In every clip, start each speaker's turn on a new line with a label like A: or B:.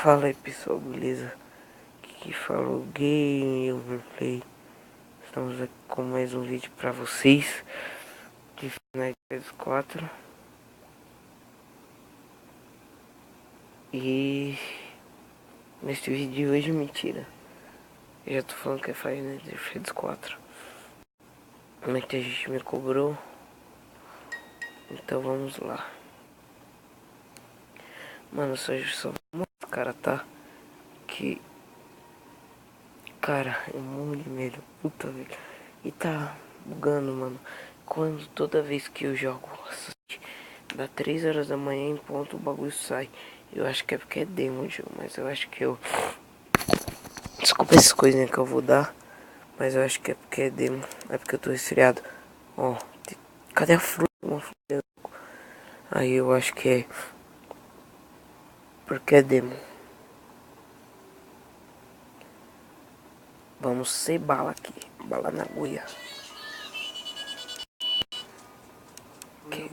A: Fala aí pessoal, beleza? Aqui falou Game Overplay. Estamos aqui com mais um vídeo pra vocês de Final Fantasy 4. E neste vídeo de hoje, mentira, eu já tô falando que é Final Fantasy 4. Muita gente me cobrou, então vamos lá. Mano, só uma cara, tá? Que cara, eu morro de medo, puta velho. E tá bugando, mano. Quando toda vez que eu jogo, dá 3 horas da manhã em ponto, o bagulho sai. Eu acho que é porque é demo, Gil, mas eu acho que eu... Desculpa essas coisinhas que eu vou dar, mas eu acho que é porque é demo. É porque eu tô resfriado. Ó, cadê a fruta? Aí eu acho que é porque é demo. Vamos ser bala aqui. Bala na agulha. Que...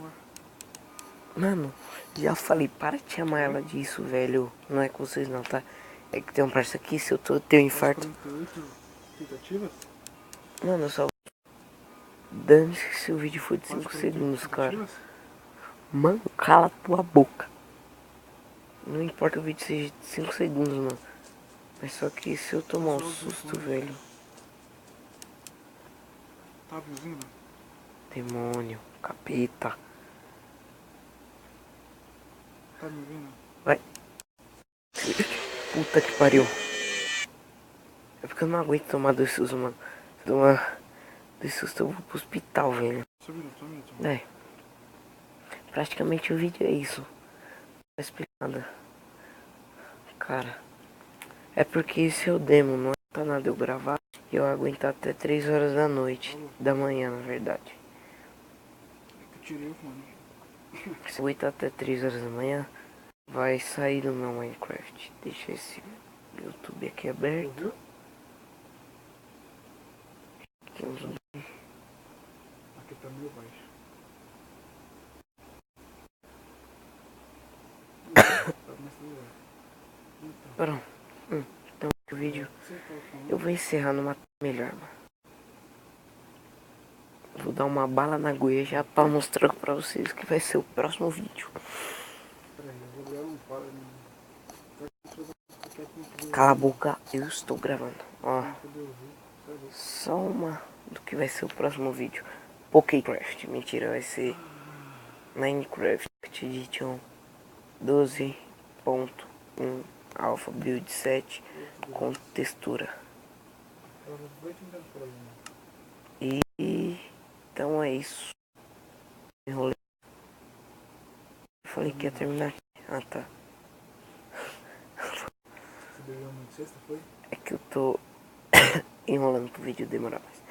A: Mano, já falei, para de chamar ela disso, velho. Não é com vocês não, tá? É que tem um parça aqui, se eu tenho infarto.
B: 48 tentativas?
A: Mano, só... Dane-se se o vídeo for de 5 segundos, cara. Mano, cala tua boca. Não importa o vídeo seja de 5 segundos, mano. Mas só que se eu tomar um susto, velho.
B: Tá me ouvindo?
A: Demônio, capeta.
B: Tá me ouvindo?
A: Vai. Puta que pariu. É porque eu não aguento tomar 2 sustos, mano. Se tomar 2 sustos eu vou pro hospital, velho.
B: Só um minuto.
A: É. Praticamente o vídeo é isso. Não tá explicando. Cara. É porque esse é o demo, não é nada eu gravar e eu aguentar até 3 horas da noite. Da manhã, na verdade.
B: Eu tirei o fone.
A: Se eu aguentar até 3 horas da manhã, vai sair do meu Minecraft. Deixa esse YouTube aqui aberto.
B: Ouviu?
A: Aqui uns...
B: Aqui tá meio baixo. Tá começando a
A: Pronto. Então o vídeo eu vou encerrar numa melhor, mano. Vou dar uma bala na agulha já pra mostrar pra vocês que vai ser o próximo vídeo.
B: Peraí, o Gabriel não para.
A: Cala a boca, eu estou gravando. Ó, só uma do que vai ser o próximo vídeo. Pokécraft, mentira, vai ser Minecraft Edition 12.1 Alpha Build 7 com textura. E então é isso. Enrolei. Falei que ia terminar aqui. Ah, tá.
B: Você bebeu muito sexta, foi?
A: É que eu tô enrolando pro vídeo demorar mais.